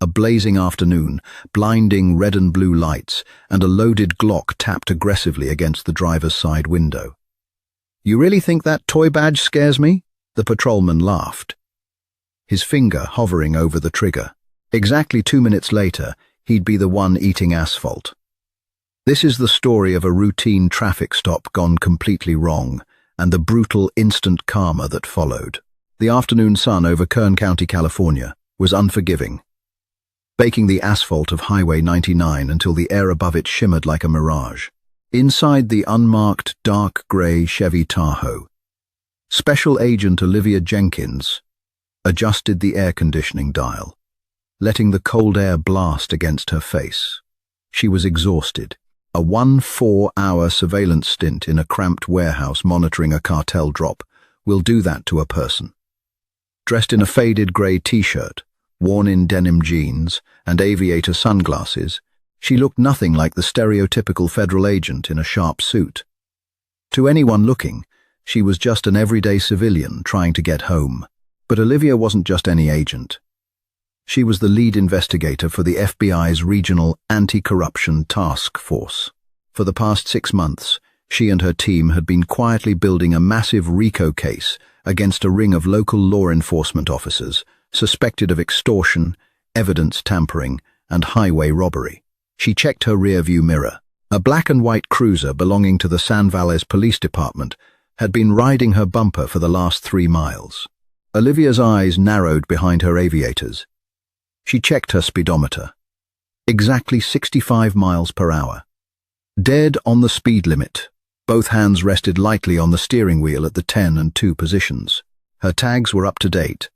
A blazing afternoon, blinding red and blue lights, and a loaded Glock tapped aggressively against the driver's side window. "You really think that toy badge scares me?" The patrolman laughed, his finger hovering over the trigger. Exactly 2 minutes later, he'd be the one eating asphalt. This is the story of a routine traffic stop gone completely wrong, and the brutal instant karma that followed. The afternoon sun over Kern County, California, was unforgiving, baking the asphalt of Highway 99 until the air above it shimmered like a mirage. Inside the unmarked, dark grey Chevy Tahoe, Special Agent Olivia Jenkins adjusted the air conditioning dial, letting the cold air blast against her face. She was exhausted. A 4-hour surveillance stint in a cramped warehouse monitoring a cartel drop will do that to a person. Dressed in a faded grey t-shirt, worn-in denim jeans, and aviator sunglasses, she looked nothing like the stereotypical federal agent in a sharp suit. To anyone looking, she was just an everyday civilian trying to get home. But Olivia wasn't just any agent. She was the lead investigator for the FBI's Regional Anti-Corruption Task Force. For the past 6 months, she and her team had been quietly building a massive RICO case against a ring of local law enforcement officers suspected of extortion, evidence tampering, and highway robbery. She checked her rear-view mirror. A black and white cruiser belonging to the San Valles Police Department had been riding her bumper for the last 3 miles. Olivia's eyes narrowed behind her aviators. She checked her speedometer. Exactly 65 miles per hour. Dead on the speed limit. Both hands rested lightly on the steering wheel at the 10 and 2 positions. Her tags were up to date,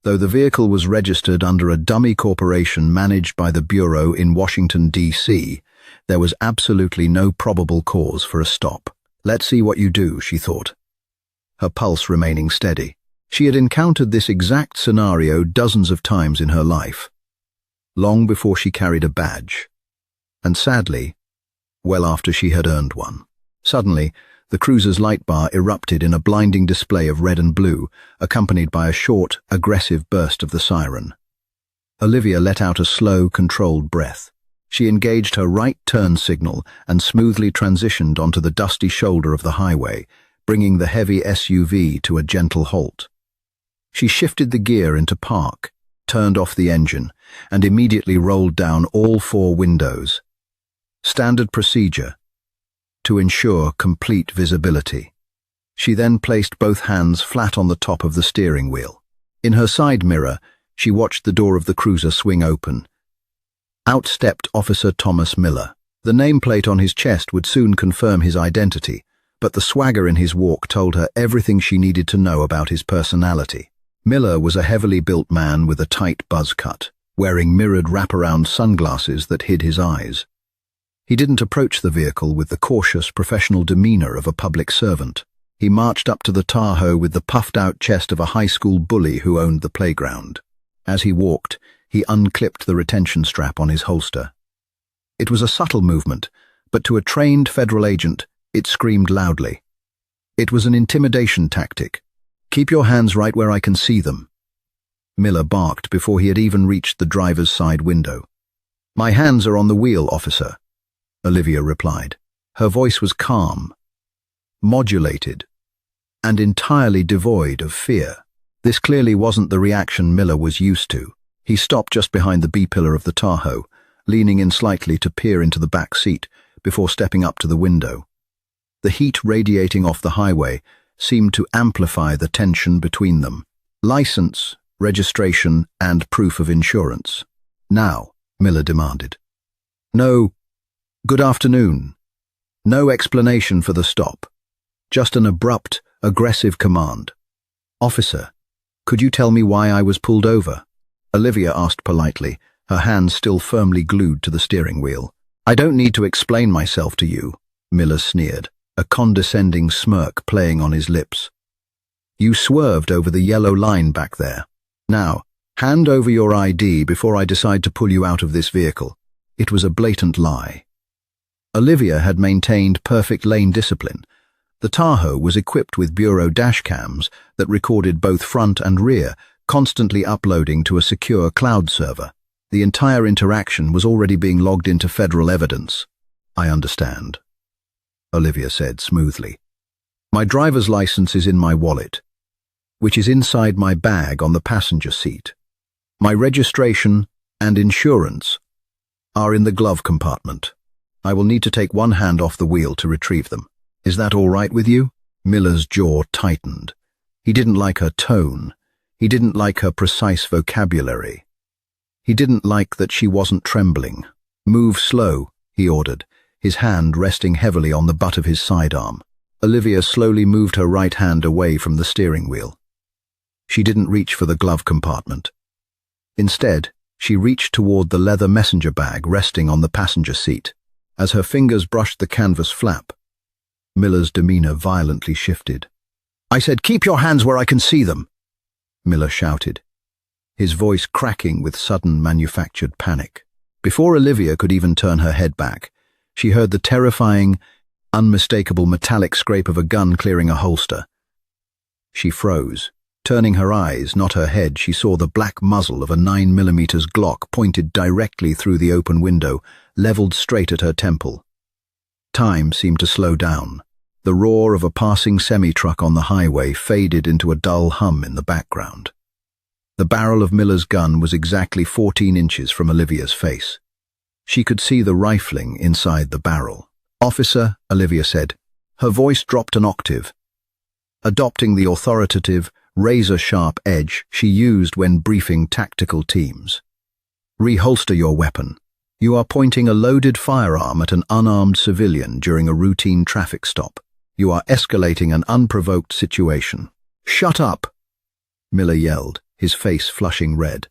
though the vehicle was registered under a dummy corporation managed by the Bureau in Washington, D.C., there was absolutely no probable cause for a stop. "Let's see what you do," she thought, her pulse remaining steady. She had encountered this exact scenario dozens of times in her life, long before she carried a badge, and sadly, well after she had earned one. Suddenly, the cruiser's light bar erupted in a blinding display of red and blue, accompanied by a short, aggressive burst of the siren. Olivia let out a slow, controlled breath. She engaged her right turn signal and smoothly transitioned onto the dusty shoulder of the highway, bringing the heavy SUV to a gentle halt. She shifted the gear into park, turned off the engine, and immediately rolled down all 4 windows. Standard procedure to ensure complete visibility. She then placed both hands flat on the top of the steering wheel. In her side mirror, she watched the door of the cruiser swing open. Out stepped Officer Thomas Miller. The nameplate on his chest would soon confirm his identity, but the swagger in his walk told her everything she needed to know about his personality. Miller was a heavily built man with a tight buzz cut, wearing mirrored wraparound sunglasses that hid his eyes. He didn't approach the vehicle with the cautious, professional demeanor of a public servant. He marched up to the Tahoe with the puffed-out chest of a high school bully who owned the playground. As he walked, he unclipped the retention strap on his holster. It was a subtle movement, but to a trained federal agent, it screamed loudly. It was an intimidation tactic. "Keep your hands right where I can see them," Miller barked before he had even reached the driver's side window. "My hands are on the wheel, officer," Olivia replied. Her voice was calm, modulated, and entirely devoid of fear. This clearly wasn't the reaction Miller was used to. He stopped just behind the B-pillar of the Tahoe, leaning in slightly to peer into the back seat before stepping up to the window. The heat radiating off the highway seemed to amplify the tension between them. "License, registration, and proof of insurance." "Now," Miller demanded. "No, good afternoon." No explanation for the stop. Just an abrupt, aggressive command. "Officer, could you tell me why I was pulled over?" Olivia asked politely, her hands still firmly glued to the steering wheel. "I don't need to explain myself to you," Miller sneered, a condescending smirk playing on his lips. "You swerved over the yellow line back there. Now, hand over your ID before I decide to pull you out of this vehicle." It was a blatant lie. Olivia had maintained perfect lane discipline. The Tahoe was equipped with Bureau dashcams that recorded both front and rear, constantly uploading to a secure cloud server. The entire interaction was already being logged into federal evidence. I understand, Olivia said smoothly. My driver's license is in my wallet, which is inside my bag on the passenger seat. My registration and insurance are in the glove compartment. I will need to take one hand off the wheel to retrieve them. Is that all right with you? Miller's jaw tightened. He didn't like her tone. He didn't like her precise vocabulary. He didn't like that she wasn't trembling. Move slow, he ordered, his hand resting heavily on the butt of his sidearm. Olivia slowly moved her right hand away from the steering wheel. She didn't reach for the glove compartment. Instead, she reached toward the leather messenger bag resting on the passenger seat. As her fingers brushed the canvas flap, Miller's demeanor violently shifted. I said, keep your hands where I can see them, Miller shouted, his voice cracking with sudden manufactured panic. Before Olivia could even turn her head back, she heard the terrifying, unmistakable metallic scrape of a gun clearing a holster. She froze. Turning her eyes, not her head, she saw the black muzzle of a 9mm Glock pointed directly through the open window, leveled straight at her temple. Time seemed to slow down. The roar of a passing semi-truck on the highway faded into a dull hum in the background. The barrel of Miller's gun was exactly 14 inches from Olivia's face. She could see the rifling inside the barrel. Officer, Olivia said. Her voice dropped an octave, adopting the authoritative, razor-sharp edge she used when briefing tactical teams. Reholster your weapon. You are pointing a loaded firearm at an unarmed civilian during a routine traffic stop. You are escalating an unprovoked situation. Shut up, Miller yelled, his face flushing red.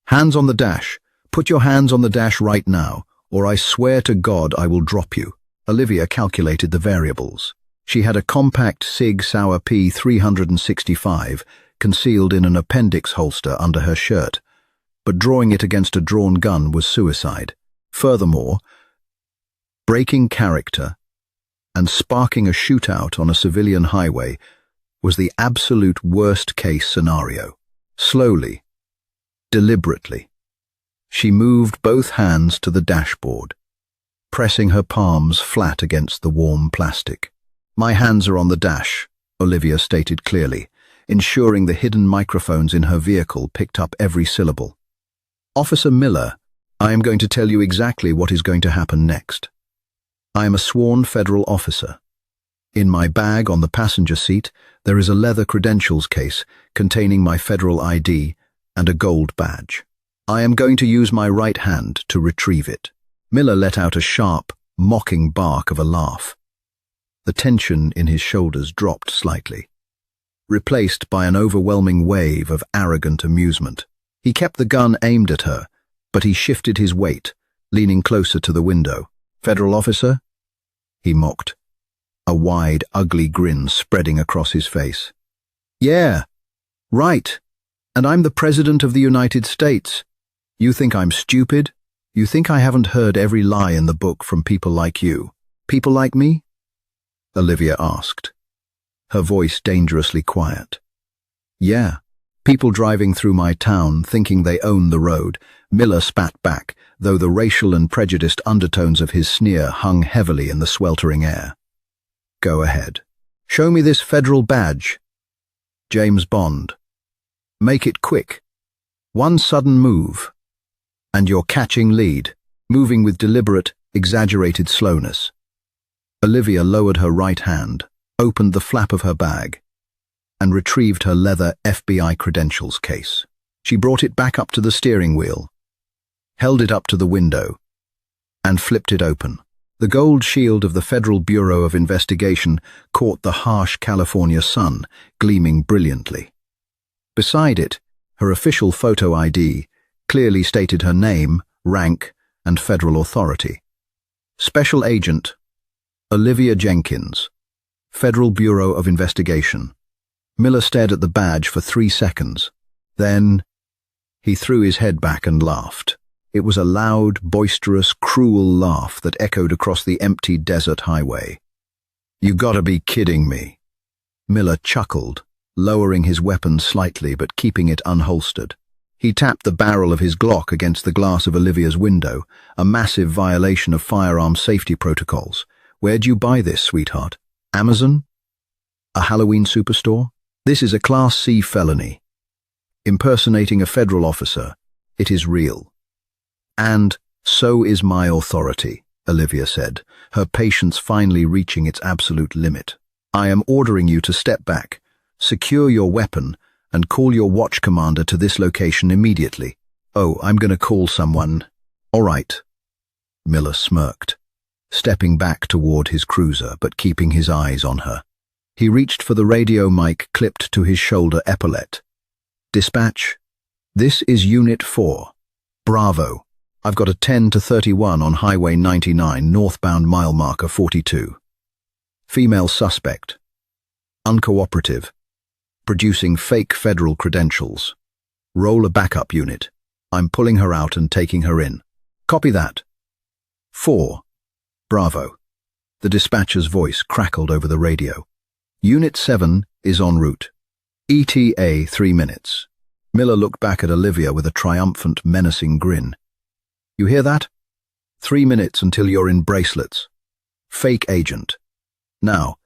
Hands on the dash. Put your hands on the dash right now, or I swear to God I will drop you. Olivia calculated the variables. She had a compact Sig Sauer P365 concealed in an appendix holster under her shirt, but drawing it against a drawn gun was suicide. Furthermore, breaking character and sparking a shootout on a civilian highway was the absolute worst-case scenario. Slowly, deliberately, she moved both hands to the dashboard, pressing her palms flat against the warm plastic. My hands are on the dash, Olivia stated clearly, ensuring the hidden microphones in her vehicle picked up every syllable. Officer Miller, I am going to tell you exactly what is going to happen next. I am a sworn federal officer. In my bag on the passenger seat, there is a leather credentials case containing my federal ID and a gold badge. I am going to use my right hand to retrieve it. Miller let out a sharp, mocking bark of a laugh. The tension in his shoulders dropped slightly, replaced by an overwhelming wave of arrogant amusement. He kept the gun aimed at her, but he shifted his weight, leaning closer to the window. Federal officer? He mocked, a wide, ugly grin spreading across his face. Yeah, right. And I'm the President of the United States. You think I'm stupid? You think I haven't heard every lie in the book from people like you? People like me? Olivia asked, her voice dangerously quiet. Yeah, people driving through my town thinking they own the road. Miller spat back, though the racial and prejudiced undertones of his sneer hung heavily in the sweltering air. Go ahead. Show me this federal badge. James Bond. Make it quick. One sudden move, and you're catching lead, moving with deliberate, exaggerated slowness. Olivia lowered her right hand, opened the flap of her bag, and retrieved her leather FBI credentials case. She brought it back up to the steering wheel, held it up to the window, and flipped it open. The gold shield of the Federal Bureau of Investigation caught the harsh California sun, gleaming brilliantly. Beside it, her official photo ID clearly stated her name, rank, and federal authority. Special Agent Olivia Jenkins, Federal Bureau of Investigation. Miller stared at the badge for 3 seconds. Then, he threw his head back and laughed. It was a loud, boisterous, cruel laugh that echoed across the empty desert highway. You gotta be kidding me. Miller chuckled, lowering his weapon slightly but keeping it unholstered. He tapped the barrel of his Glock against the glass of Olivia's window, a massive violation of firearm safety protocols. Where'd you buy this, sweetheart? Amazon? A Halloween superstore? This is a Class C felony. Impersonating a federal officer. It is real. And so is my authority, Olivia said, her patience finally reaching its absolute limit. I am ordering you to step back, secure your weapon, and call your watch commander to this location immediately. Oh, I'm going to call someone. All right. Miller smirked, stepping back toward his cruiser but keeping his eyes on her. He reached for the radio mic clipped to his shoulder epaulette. Dispatch, this is Unit 4. Bravo. I've got a 10 to 31 on Highway 99, northbound mile marker 42. Female suspect. Uncooperative. Producing fake federal credentials. Roll a backup unit. I'm pulling her out and taking her in. Copy that. 4. Bravo. The dispatcher's voice crackled over the radio. Unit 7 is en route. ETA 3 minutes. Miller looked back at Olivia with a triumphant, menacing grin. You hear that? 3 minutes until you're in bracelets. Fake agent. Now,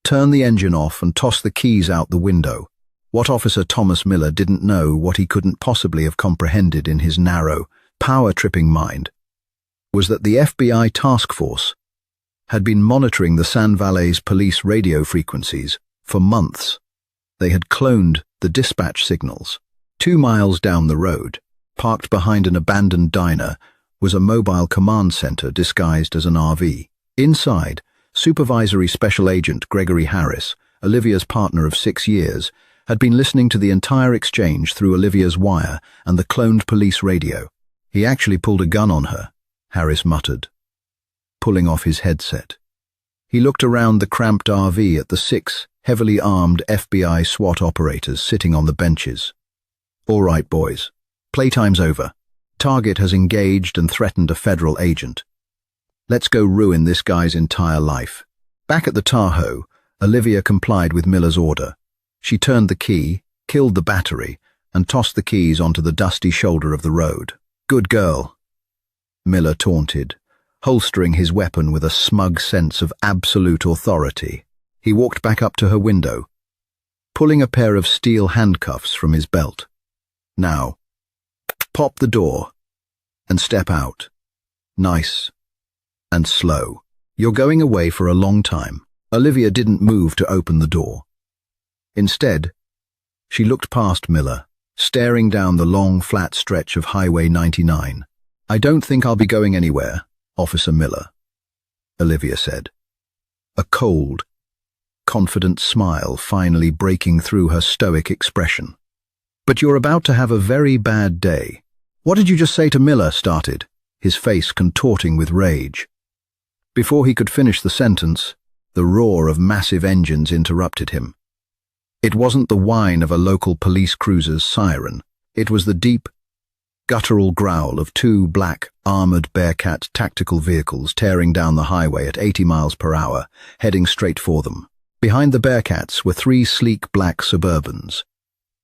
turn the engine off and toss the keys out the window. What Officer Thomas Miller didn't know, what he couldn't possibly have comprehended in his narrow, power-tripping mind, was that the FBI task force had been monitoring the San Valles police radio frequencies for months. They had cloned the dispatch signals. 2 miles down the road, parked behind an abandoned diner, was a mobile command center disguised as an RV. Inside, Supervisory Special Agent Gregory Harris, Olivia's partner of 6 years, had been listening to the entire exchange through Olivia's wire and the cloned police radio. He actually pulled a gun on her, Harris muttered, pulling off his headset. He looked around the cramped RV at the 6 heavily armed FBI SWAT operators sitting on the benches. All right, boys. Playtime's over. Target has engaged and threatened a federal agent. Let's go ruin this guy's entire life. Back at the Tahoe, Olivia complied with Miller's order. She turned the key, killed the battery, and tossed the keys onto the dusty shoulder of the road. Good girl, Miller taunted, holstering his weapon with a smug sense of absolute authority. He walked back up to her window, pulling a pair of steel handcuffs from his belt. Now, pop the door and step out. Nice and slow. You're going away for a long time. Olivia didn't move to open the door. Instead, she looked past Miller, staring down the long, flat stretch of Highway 99. I don't think I'll be going anywhere, Officer Miller, Olivia said. A cold, confident smile finally breaking through her stoic expression. But you're about to have a very bad day. What did you just say to Miller? Started, his face contorting with rage. Before he could finish the sentence, the roar of massive engines interrupted him. It wasn't the whine of a local police cruiser's siren. It was the deep, guttural growl of 2 black, armored Bearcat tactical vehicles tearing down the highway at 80 miles per hour, heading straight for them. Behind the Bearcats were 3 sleek black Suburbans,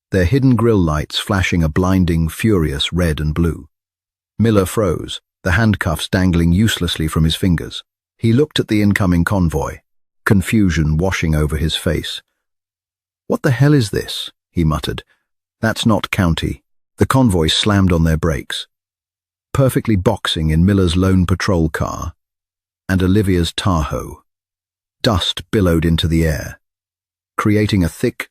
their hidden grille lights flashing a blinding, furious red and blue. Miller froze, the handcuffs dangling uselessly from his fingers. He looked at the incoming convoy, confusion washing over his face. What the hell is this? He muttered. That's not county. The convoy slammed on their brakes, perfectly boxing in Miller's lone patrol car and Olivia's Tahoe. Dust billowed into the air, creating a thick,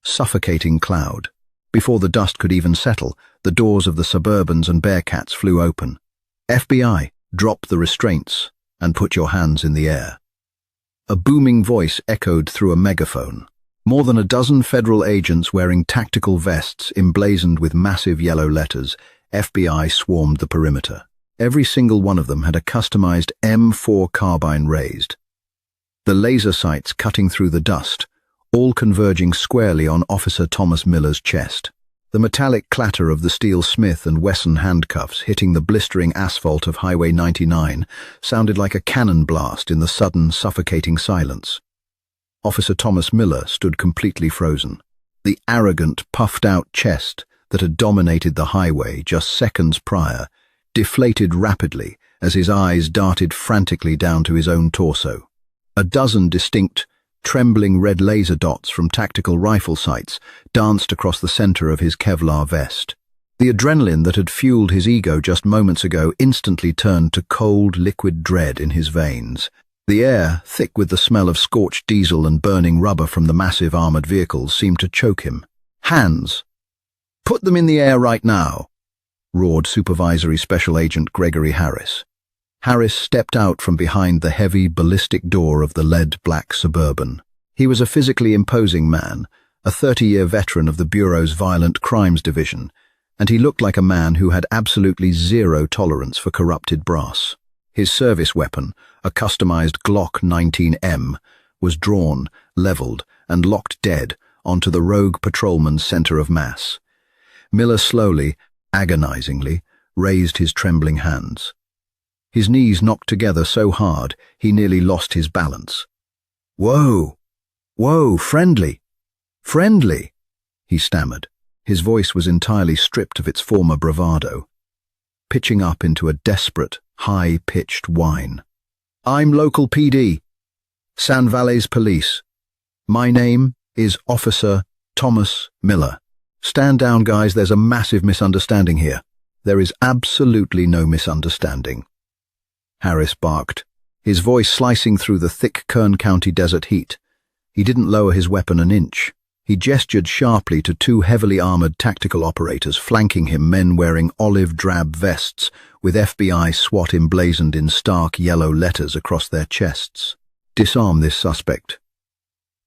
suffocating cloud. Before the dust could even settle, the doors of the Suburbans and Bearcats flew open. FBI, drop the restraints and put your hands in the air. A booming voice echoed through a megaphone. More than a dozen federal agents wearing tactical vests emblazoned with massive yellow letters, FBI swarmed the perimeter. Every single one of them had a customized M4 carbine raised, the laser sights cutting through the dust, all converging squarely on Officer Thomas Miller's chest. The metallic clatter of the steel Smith & Wesson handcuffs hitting the blistering asphalt of Highway 99 sounded like a cannon blast in the sudden, suffocating silence. Officer Thomas Miller stood completely frozen. The arrogant, puffed-out chest, that had dominated the highway just seconds prior deflated rapidly as his eyes darted frantically down to his own torso. A dozen distinct, trembling red laser dots from tactical rifle sights danced across the center of his Kevlar vest. The adrenaline that had fueled his ego just moments ago instantly turned to cold, liquid dread in his veins. The air, thick with the smell of scorched diesel and burning rubber from the massive armored vehicles, seemed to choke him. "Hands! Put them in the air right now!" roared Supervisory Special Agent Gregory Harris. Harris stepped out from behind the heavy, ballistic door of the lead-black Suburban. He was a physically imposing man, a 30-year veteran of the Bureau's Violent Crimes Division, and he looked like a man who had absolutely zero tolerance for corrupted brass. His service weapon, a customized Glock 19M, was drawn, leveled, and locked dead onto the rogue patrolman's center of mass. Miller slowly, agonizingly, raised his trembling hands. His knees knocked together so hard he nearly lost his balance. "Whoa! Whoa, friendly! Friendly!" he stammered. His voice was entirely stripped of its former bravado, pitching up into a desperate, high-pitched whine. "I'm local PD, San Valles Police. My name is Officer Thomas Miller. Stand down, guys, there's a massive misunderstanding here." "There is absolutely no misunderstanding," Harris barked, his voice slicing through the thick Kern County desert heat. He didn't lower his weapon an inch. He gestured sharply to two heavily armored tactical operators flanking him, men wearing olive-drab vests with FBI SWAT emblazoned in stark yellow letters across their chests. "Disarm this suspect."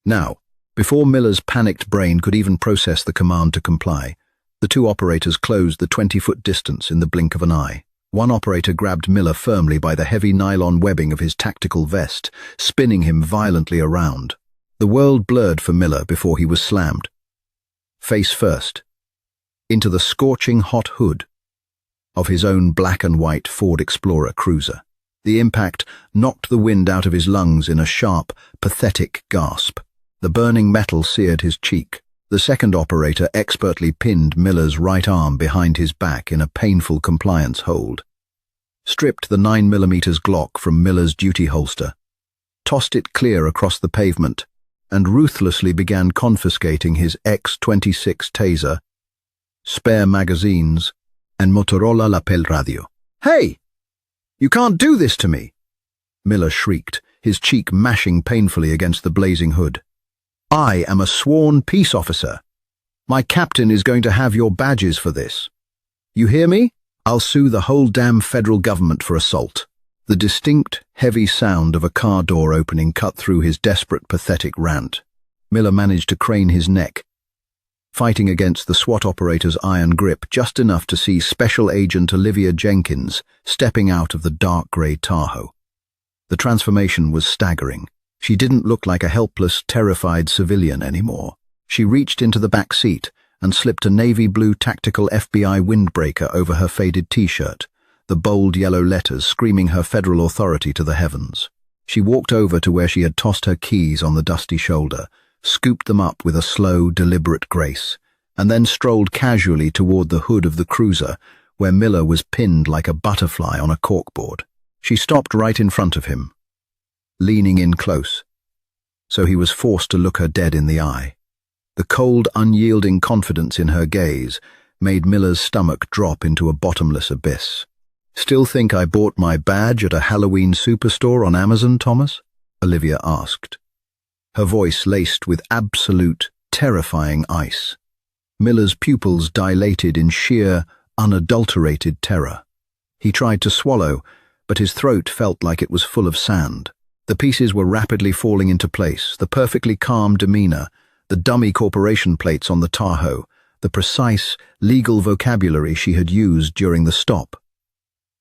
Now, before Miller's panicked brain could even process the command to comply, the two operators closed the 20-foot distance in the blink of an eye. One operator grabbed Miller firmly by the heavy nylon webbing of his tactical vest, spinning him violently around. The world blurred for Miller before he was slammed, face first, into the scorching hot hood of his own black and white Ford Explorer cruiser. The impact knocked the wind out of his lungs in a sharp, pathetic gasp. The burning metal seared his cheek. The second operator expertly pinned Miller's right arm behind his back in a painful compliance hold, stripped the 9mm Glock from Miller's duty holster, tossed it clear across the pavement, and ruthlessly began confiscating his X-26 taser, spare magazines, and Motorola lapel radio. "Hey! You can't do this to me!" Miller shrieked, his cheek mashing painfully against the blazing hood. "I am a sworn peace officer. My captain is going to have your badges for this. You hear me? I'll sue the whole damn federal government for assault." The distinct, heavy sound of a car door opening cut through his desperate, pathetic rant. Miller managed to crane his neck, fighting against the SWAT operator's iron grip just enough to see Special Agent Olivia Jenkins stepping out of the dark grey Tahoe. The transformation was staggering. She didn't look like a helpless, terrified civilian anymore. She reached into the back seat and slipped a navy blue tactical FBI windbreaker over her faded t-shirt, the bold yellow letters screaming her federal authority to the heavens. She walked over to where she had tossed her keys on the dusty shoulder, scooped them up with a slow, deliberate grace, and then strolled casually toward the hood of the cruiser, where Miller was pinned like a butterfly on a corkboard. She stopped right in front of him, leaning in close, so he was forced to look her dead in the eye. The cold, unyielding confidence in her gaze made Miller's stomach drop into a bottomless abyss. "Still think I bought my badge at a Halloween superstore on Amazon, Thomas?" Olivia asked, her voice laced with absolute, terrifying ice. Miller's pupils dilated in sheer, unadulterated terror. He tried to swallow, but his throat felt like it was full of sand. The pieces were rapidly falling into place, the perfectly calm demeanor, the dummy corporation plates on the Tahoe, the precise, legal vocabulary she had used during the stop.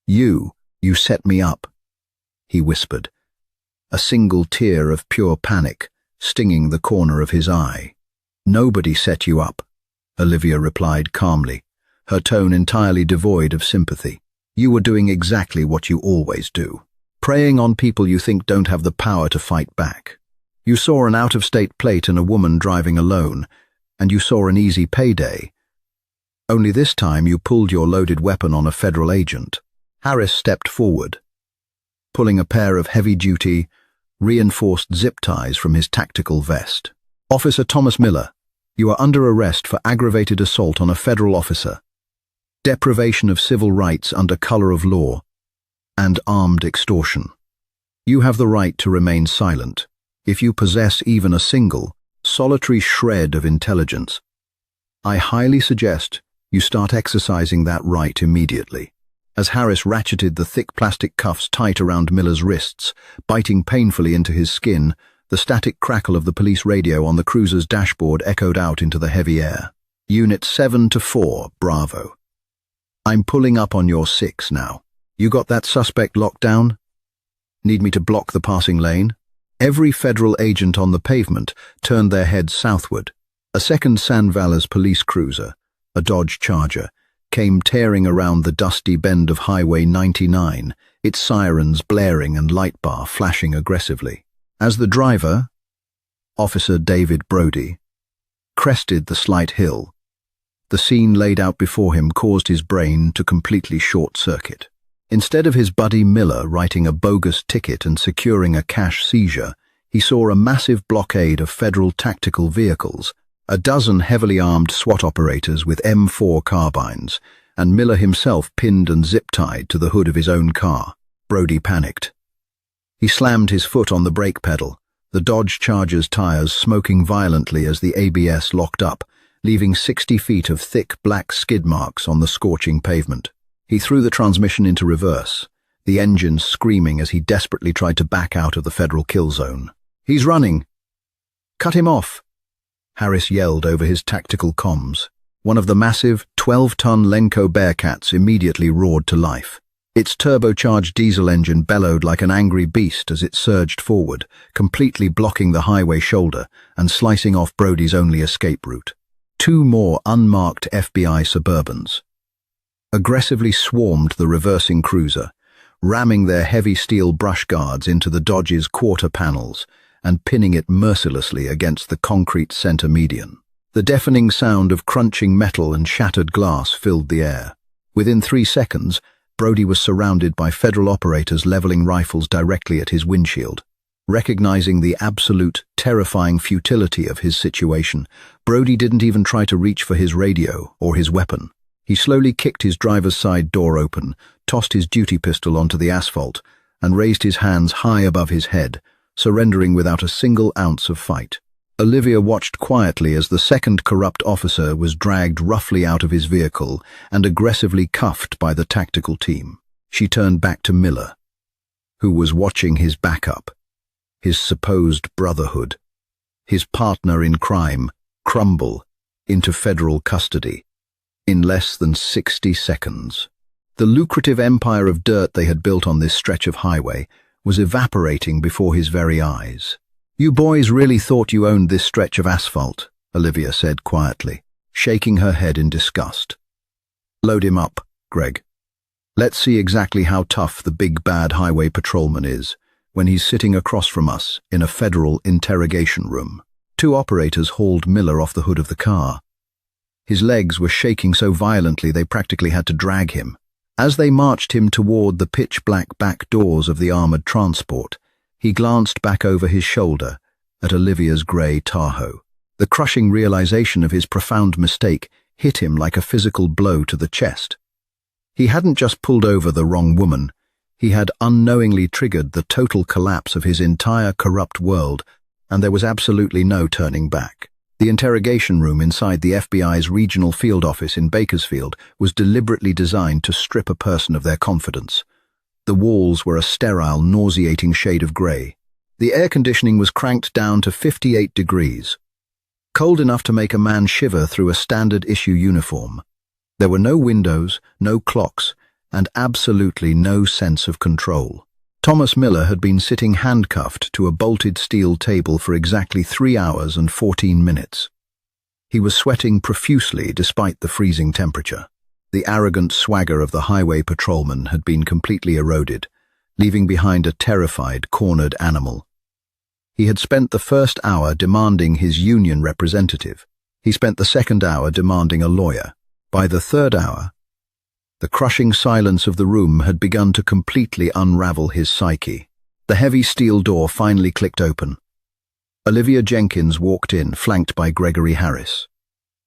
You set me up," he whispered, a single tear of pure panic stinging the corner of his eye. "Nobody set you up," Olivia replied calmly, her tone entirely devoid of sympathy. "You were doing exactly what you always do, preying on people you think don't have the power to fight back. You saw an out-of-state plate and a woman driving alone, and you saw an easy payday. Only this time you pulled your loaded weapon on a federal agent. Harris stepped forward, pulling a pair of heavy-duty, reinforced zip ties from his tactical vest. "Officer Thomas Miller, you are under arrest for aggravated assault on a federal officer, deprivation of civil rights under color of law, and armed extortion. You have the right to remain silent. If you possess even a single, solitary shred of intelligence, I highly suggest you start exercising that right immediately." As Harris ratcheted the thick plastic cuffs tight around Miller's wrists, biting painfully into his skin, the static crackle of the police radio on the cruiser's dashboard echoed out into the heavy air. "Unit 7-4, Bravo. I'm pulling up on your 6 now. You got that suspect locked down? Need me to block the passing lane?" Every federal agent on the pavement turned their heads southward. A second San Valas police cruiser, a Dodge Charger, came tearing around the dusty bend of Highway 99, its sirens blaring and light bar flashing aggressively. As the driver, Officer David Brody, crested the slight hill, the scene laid out before him caused his brain to completely short-circuit. Instead of his buddy Miller writing a bogus ticket and securing a cash seizure, he saw a massive blockade of federal tactical vehicles, a dozen heavily armed SWAT operators with M4 carbines, and Miller himself pinned and zip-tied to the hood of his own car. Brody panicked. He slammed his foot on the brake pedal, the Dodge Charger's tires smoking violently as the ABS locked up, leaving 60 feet of thick black skid marks on the scorching pavement. He threw the transmission into reverse, the engine screaming as he desperately tried to back out of the federal kill zone. "He's running! Cut him off!" Harris yelled over his tactical comms. One of the massive, 12-ton Lenco Bearcats immediately roared to life. Its turbocharged diesel engine bellowed like an angry beast as it surged forward, completely blocking the highway shoulder and slicing off Brody's only escape route. 2 more unmarked FBI Suburbans aggressively swarmed the reversing cruiser, ramming their heavy steel brush guards into the Dodge's quarter panels and pinning it mercilessly against the concrete center median. The deafening sound of crunching metal and shattered glass filled the air. Within 3 seconds, Brody was surrounded by federal operators leveling rifles directly at his windshield. Recognizing the absolute, terrifying futility of his situation, Brody didn't even try to reach for his radio or his weapon. He slowly kicked his driver's side door open, tossed his duty pistol onto the asphalt, and raised his hands high above his head, surrendering without a single ounce of fight. Olivia watched quietly as the second corrupt officer was dragged roughly out of his vehicle and aggressively cuffed by the tactical team. She turned back to Miller, who was watching his backup, his supposed brotherhood, his partner in crime, crumble into federal custody in less than 60 seconds. The lucrative empire of dirt they had built on this stretch of highway was evaporating before his very eyes. "You boys really thought you owned this stretch of asphalt," Olivia said quietly, shaking her head in disgust. "Load him up, Greg. Let's see exactly how tough the big bad highway patrolman is when he's sitting across from us in a federal interrogation room." 2 operators hauled Miller off the hood of the car. His legs were shaking so violently they practically had to drag him. As they marched him toward the pitch-black back doors of the armored transport, he glanced back over his shoulder at Olivia's grey Tahoe. The crushing realization of his profound mistake hit him like a physical blow to the chest. He hadn't just pulled over the wrong woman, he had unknowingly triggered the total collapse of his entire corrupt world, and there was absolutely no turning back. The interrogation room inside the FBI's regional field office in Bakersfield was deliberately designed to strip a person of their confidence. The walls were a sterile, nauseating shade of grey. The air conditioning was cranked down to 58 degrees, cold enough to make a man shiver through a standard-issue uniform. There were no windows, no clocks, and absolutely no sense of control. Thomas Miller had been sitting handcuffed to a bolted steel table for exactly 3 hours and 14 minutes. He was sweating profusely despite the freezing temperature. The arrogant swagger of the highway patrolman had been completely eroded, leaving behind a terrified, cornered animal. He had spent the first hour demanding his union representative. He spent the second hour demanding a lawyer. By the third hour, the crushing silence of the room had begun to completely unravel his psyche. The heavy steel door finally clicked open. Olivia Jenkins walked in, flanked by Gregory Harris.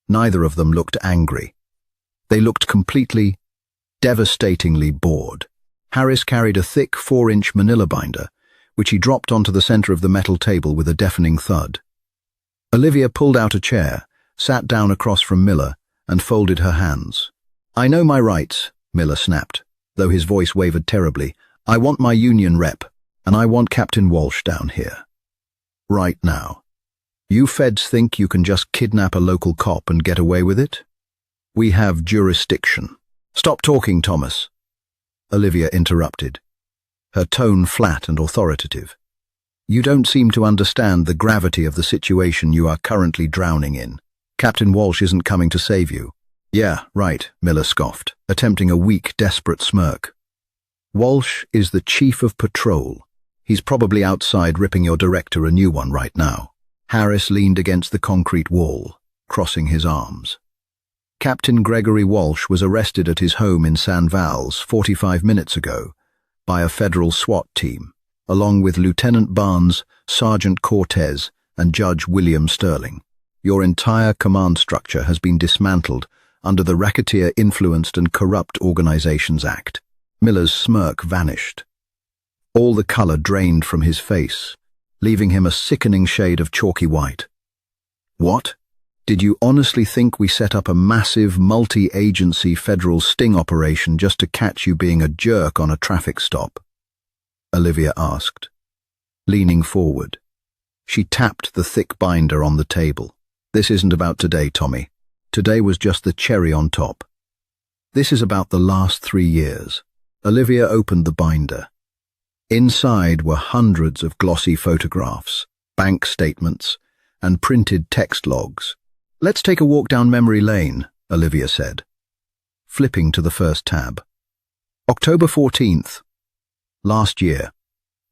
Neither of them looked angry. They looked completely, devastatingly bored. Harris carried a thick 4-inch manila binder, which he dropped onto the center of the metal table with a deafening thud. Olivia pulled out a chair, sat down across from Miller, and folded her hands. "I know my rights," Miller snapped, though his voice wavered terribly. "I want my union rep, and I want Captain Walsh down here. Right now. You feds think you can just kidnap a local cop and get away with it? We have jurisdiction." "Stop talking, Thomas," Olivia interrupted, her tone flat and authoritative. "You don't seem to understand the gravity of the situation you are currently drowning in. Captain Walsh isn't coming to save you." "Yeah, right," Miller scoffed, attempting a weak, desperate smirk. "Walsh is the chief of patrol. He's probably outside ripping your director a new one right now." Harris leaned against the concrete wall, crossing his arms. "Captain Gregory Walsh was arrested at his home in San Vals 45 minutes ago by a federal SWAT team, along with Lieutenant Barnes, Sergeant Cortez, and Judge William Sterling. Your entire command structure has been dismantled under the Racketeer-Influenced and Corrupt Organizations Act." Miller's smirk vanished. All the color drained from his face, leaving him a sickening shade of chalky white. "What? Did you honestly think we set up a massive, multi-agency federal sting operation just to catch you being a jerk on a traffic stop?" Olivia asked, leaning forward. She tapped the thick binder on the table. "This isn't about today, Tommy. Today was just the cherry on top. This is about the last 3 years." Olivia opened the binder. Inside were hundreds of glossy photographs, bank statements, and printed text logs. "Let's take a walk down memory lane," Olivia said, flipping to the first tab. "October 14th. Last year,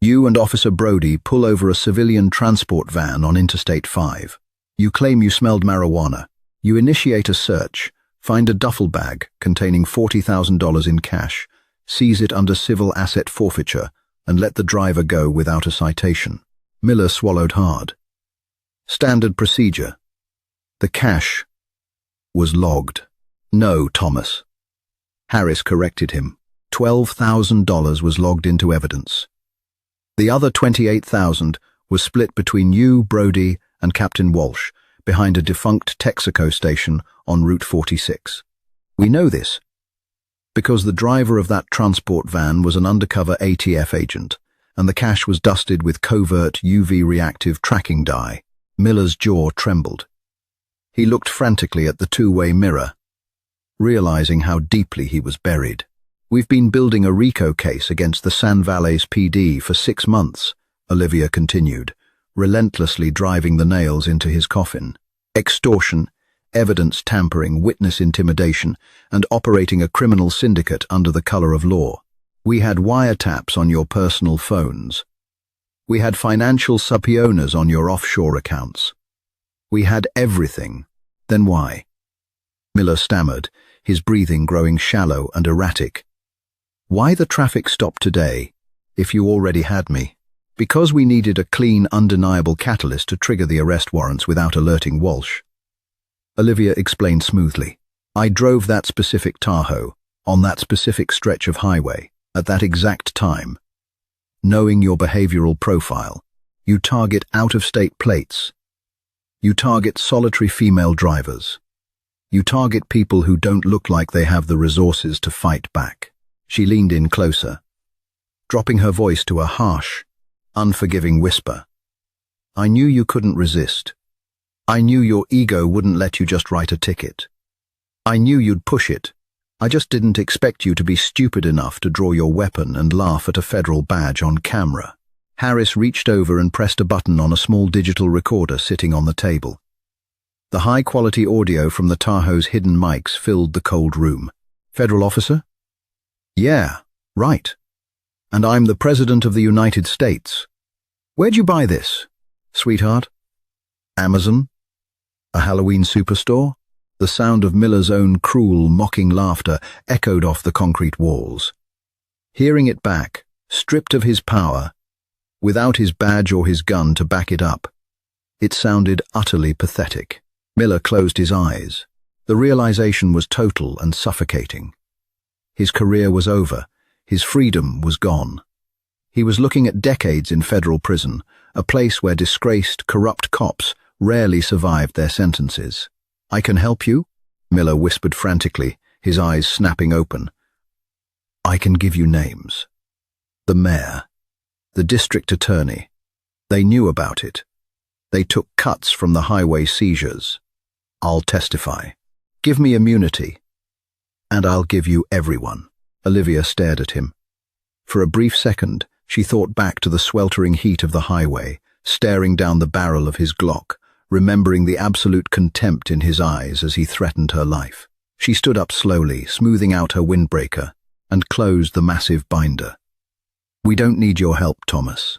you and Officer Brody pull over a civilian transport van on Interstate 5. You claim you smelled marijuana. You initiate a search, find a duffel bag containing $40,000 in cash, seize it under civil asset forfeiture, and let the driver go without a citation." Miller swallowed hard. "Standard procedure. The cash was logged." "No, Thomas." Harris corrected him. $12,000 was logged into evidence. The other $28,000 was split between you, Brody, and Captain Walsh behind a defunct Texaco station on Route 46. We know this because the driver of that transport van was an undercover ATF agent, and the cash was dusted with covert UV-reactive tracking dye. Miller's jaw trembled. He looked frantically at the two-way mirror, realizing how deeply he was buried. "We've been building a RICO case against the San Valles PD for 6 months, Olivia continued, relentlessly driving the nails into his coffin. "Extortion, evidence tampering, witness intimidation, and operating a criminal syndicate under the color of law. We had wiretaps on your personal phones. We had financial subpoenas on your offshore accounts. We had everything. Then why?" Miller stammered, his breathing growing shallow and erratic. "Why the traffic stop today, if you already had me?" "Because we needed a clean, undeniable catalyst to trigger the arrest warrants without alerting Walsh," Olivia explained smoothly. "I drove that specific Tahoe, on that specific stretch of highway, at that exact time. Knowing your behavioral profile, you target out-of-state plates. You target solitary female drivers. You target people who don't look like they have the resources to fight back." She leaned in closer, dropping her voice to a harsh, unforgiving whisper. "I knew you couldn't resist. I knew your ego wouldn't let you just write a ticket. I knew you'd push it. I just didn't expect you to be stupid enough to draw your weapon and laugh at a federal badge on camera." Harris reached over and pressed a button on a small digital recorder sitting on the table. The high-quality audio from the Tahoe's hidden mics filled the cold room. "Federal officer?" "Yeah, right. And I'm the President of the United States. Where'd you buy this, sweetheart? Amazon? A Halloween superstore?" The sound of Miller's own cruel, mocking laughter echoed off the concrete walls. Hearing it back, stripped of his power, without his badge or his gun to back it up, it sounded utterly pathetic. Miller closed his eyes. The realization was total and suffocating. His career was over. His freedom was gone. He was looking at decades in federal prison, a place where disgraced, corrupt cops rarely survived their sentences. "I can help you?" Miller whispered frantically, his eyes snapping open. "I can give you names. The mayor, the district attorney. They knew about it. They took cuts from the highway seizures. I'll testify. Give me immunity, and I'll give you everyone." Olivia stared at him. For a brief second, she thought back to the sweltering heat of the highway, staring down the barrel of his Glock, remembering the absolute contempt in his eyes as he threatened her life. She stood up slowly, smoothing out her windbreaker, and closed the massive binder. "We don't need your help, Thomas,"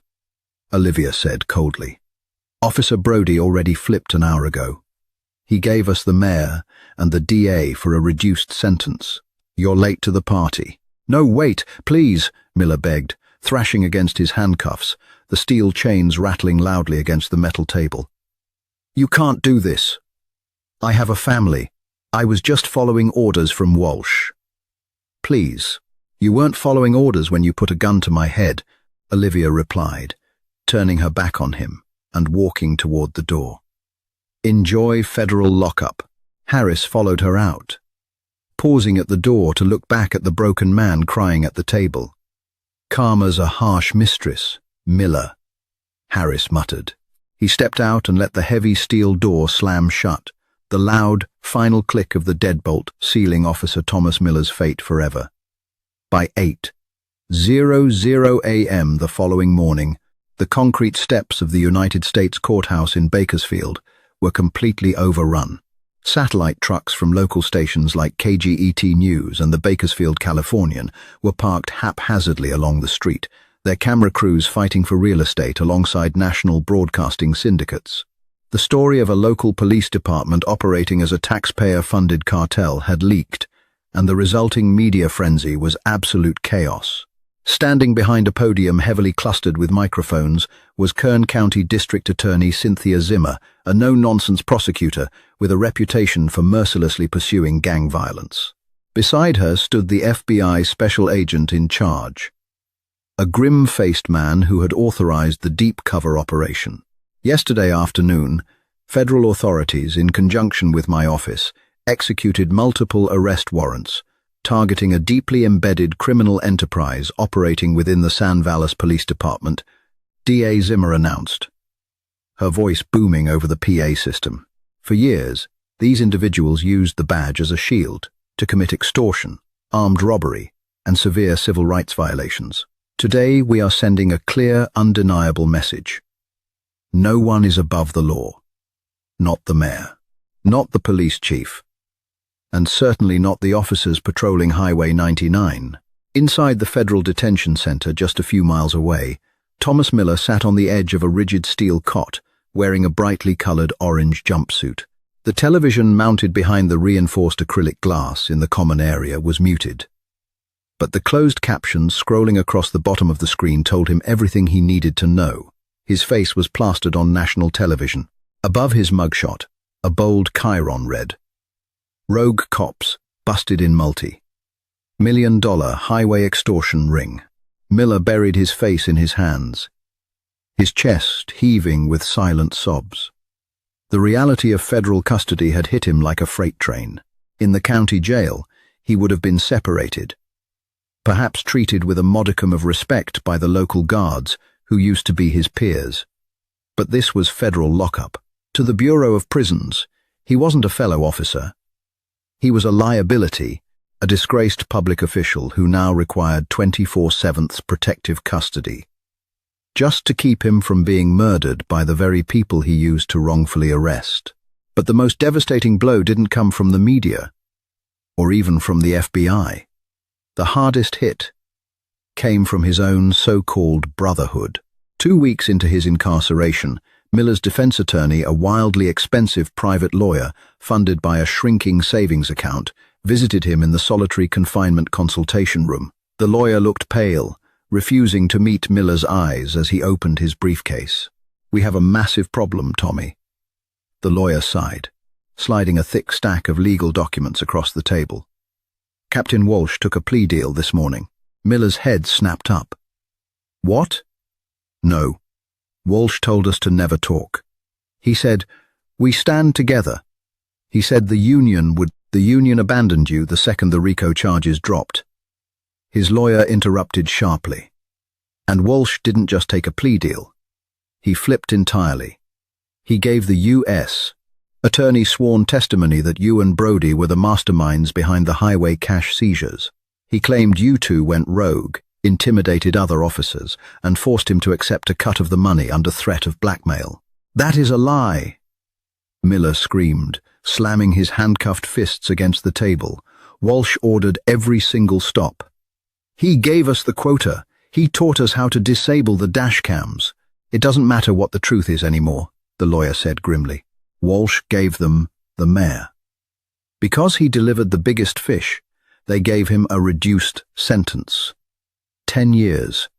Olivia said coldly. "Officer Brody already flipped an hour ago. He gave us the mayor and the DA for a reduced sentence. You're late to the party." "No, wait, please," Miller begged, thrashing against his handcuffs, the steel chains rattling loudly against the metal table. "You can't do this. I have a family. I was just following orders from Walsh." "Please, you weren't following orders when you put a gun to my head," Olivia replied, turning her back on him and walking toward the door. "Enjoy federal lockup." Harris followed her out, pausing at the door to look back at the broken man crying at the table. "Karma's a harsh mistress, Miller," Harris muttered. He stepped out and let the heavy steel door slam shut, the loud, final click of the deadbolt sealing Officer Thomas Miller's fate forever. By 8:00 a.m. the following morning, the concrete steps of the United States Courthouse in Bakersfield were completely overrun. Satellite trucks from local stations like KGET News and the Bakersfield Californian were parked haphazardly along the street, their camera crews fighting for real estate alongside national broadcasting syndicates. The story of a local police department operating as a taxpayer-funded cartel had leaked, and the resulting media frenzy was absolute chaos. Standing behind a podium heavily clustered with microphones was Kern County District Attorney Cynthia Zimmer, a no-nonsense prosecutor with a reputation for mercilessly pursuing gang violence. Beside her stood the FBI special agent in charge, a grim-faced man who had authorized the deep cover operation. Yesterday afternoon, federal authorities, in conjunction with my office, executed multiple arrest warrants, targeting a deeply embedded criminal enterprise operating within the San Vallis Police Department, DA Zimmer announced, her voice booming over the PA system. For years, these individuals used the badge as a shield to commit extortion, armed robbery, and severe civil rights violations. Today, we are sending a clear, undeniable message. No one is above the law. Not the mayor, not the police chief, and certainly not the officers patrolling Highway 99. Inside the Federal Detention Center just a few miles away, Thomas Miller sat on the edge of a rigid steel cot, wearing a brightly colored orange jumpsuit. The television mounted behind the reinforced acrylic glass in the common area was muted, but the closed captions scrolling across the bottom of the screen told him everything he needed to know. His face was plastered on national television. Above his mugshot, a bold chyron read, "Rogue cops busted in multi. $1 million highway extortion ring." Miller buried his face in his hands, his chest heaving with silent sobs. The reality of federal custody had hit him like a freight train. In the county jail, he would have been separated, perhaps treated with a modicum of respect by the local guards who used to be his peers. But this was federal lockup. To the Bureau of Prisons, he wasn't a fellow officer. He was a liability, a disgraced public official who now required 24/7 protective custody, just to keep him from being murdered by the very people he used to wrongfully arrest. But the most devastating blow didn't come from the media, or even from the FBI. The hardest hit came from his own so-called brotherhood. 2 weeks into his incarceration, Miller's defense attorney, a wildly expensive private lawyer funded by a shrinking savings account, visited him in the solitary confinement consultation room. The lawyer looked pale, refusing to meet Miller's eyes as he opened his briefcase. "We have a massive problem, Tommy." The lawyer sighed, sliding a thick stack of legal documents across the table. "Captain Walsh took a plea deal this morning." Miller's head snapped up. "What?" "No. Walsh told us to never talk. He said, 'We stand together.' He said the union abandoned you the second the RICO charges dropped." His lawyer interrupted sharply. "And Walsh didn't just take a plea deal. He flipped entirely. He gave the U.S. attorney sworn testimony that you and Brody were the masterminds behind the highway cash seizures. He claimed you two went rogue, intimidated other officers, and forced him to accept a cut of the money under threat of blackmail." "That is a lie!" Miller screamed, slamming his handcuffed fists against the table. "Walsh ordered every single stop. He gave us the quota. He taught us how to disable the dash cams. It doesn't matter what the truth is anymore," the lawyer said grimly. "Walsh gave them the mayor. Because he delivered the biggest fish, they gave him a reduced sentence. 10 years.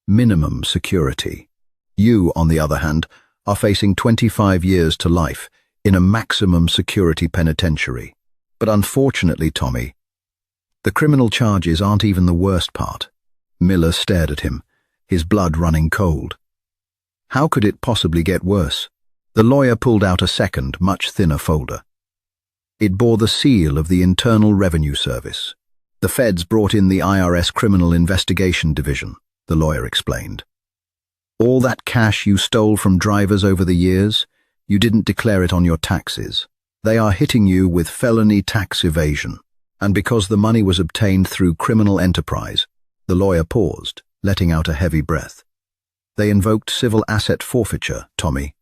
Minimum security. You, on the other hand, are facing 25 years to life in a maximum security penitentiary. But unfortunately, Tommy, the criminal charges aren't even the worst part." Miller stared at him, his blood running cold. "How could it possibly get worse?" The lawyer pulled out a second, much thinner folder. It bore the seal of the Internal Revenue Service. "The feds brought in the IRS Criminal Investigation Division," the lawyer explained. "All that cash you stole from drivers over the years, you didn't declare it on your taxes. They are hitting you with felony tax evasion. And because the money was obtained through criminal enterprise," the lawyer paused, letting out a heavy breath. "They invoked civil asset forfeiture, Tommy.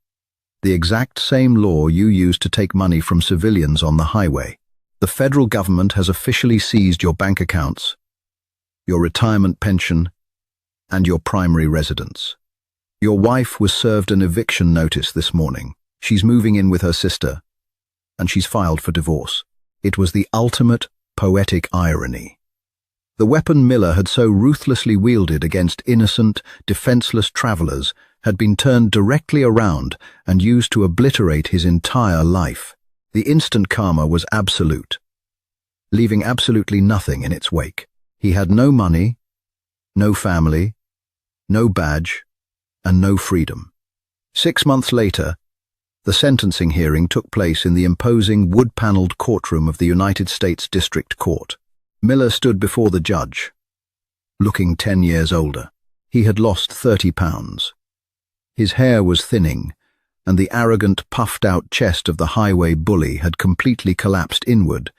The exact same law you used to take money from civilians on the highway. The federal government has officially seized your bank accounts, your retirement pension, and your primary residence. Your wife was served an eviction notice this morning. She's moving in with her sister, and she's filed for divorce." It was the ultimate poetic irony. The weapon Miller had so ruthlessly wielded against innocent, defenseless travelers had been turned directly around and used to obliterate his entire life. The instant karma was absolute, leaving absolutely nothing in its wake. He had no money, no family, no badge, and no freedom. 6 months later, the sentencing hearing took place in the imposing wood-paneled courtroom of the United States District Court. Miller stood before the judge, looking 10 years older. He had lost 30 pounds. His hair was thinning, and the arrogant, puffed-out chest of the highway bully had completely collapsed inward,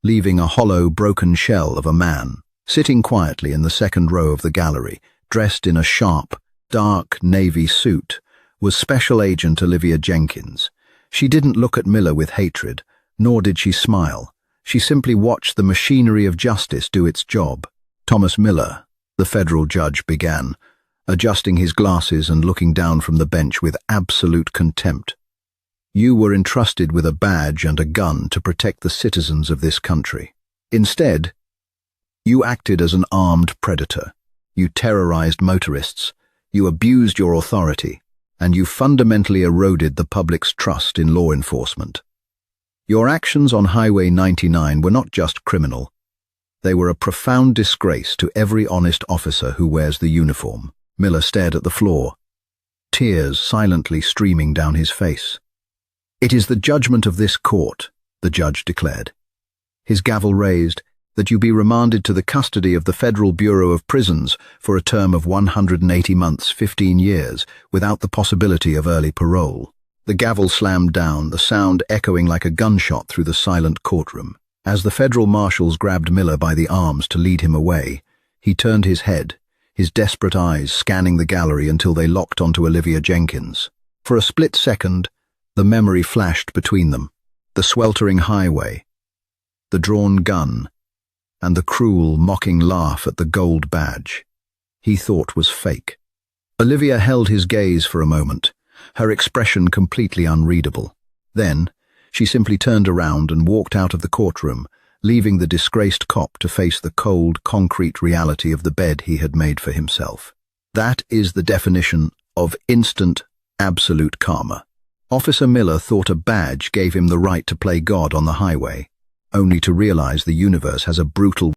leaving a hollow, broken shell of a man. Sitting quietly in the second row of the gallery, dressed in a sharp, dark navy suit, was Special Agent Olivia Jenkins. She didn't look at Miller with hatred, nor did she smile. She simply watched the machinery of justice do its job. "Thomas Miller," the federal judge began, adjusting his glasses and looking down from the bench with absolute contempt. "You were entrusted with a badge and a gun to protect the citizens of this country. Instead, you acted as an armed predator. You terrorized motorists, you abused your authority, and you fundamentally eroded the public's trust in law enforcement. Your actions on Highway 99 were not just criminal. They were a profound disgrace to every honest officer who wears the uniform." Miller stared at the floor, tears silently streaming down his face. "It is the judgment of this court," the judge declared, his gavel raised, "that you be remanded to the custody of the Federal Bureau of Prisons for a term of 180 months, 15 years, without the possibility of early parole." The gavel slammed down, the sound echoing like a gunshot through the silent courtroom. As the federal marshals grabbed Miller by the arms to lead him away, he turned his head, his desperate eyes scanning the gallery until they locked onto Olivia Jenkins. For a split second, the memory flashed between them. The sweltering highway, the drawn gun, and the cruel, mocking laugh at the gold badge he thought was fake. Olivia held his gaze for a moment, her expression completely unreadable. Then, she simply turned around and walked out of the courtroom, leaving the disgraced cop to face the cold, concrete reality of the bed he had made for himself. That is the definition of instant, absolute karma. Officer Miller thought a badge gave him the right to play God on the highway, only to realize the universe has a brutal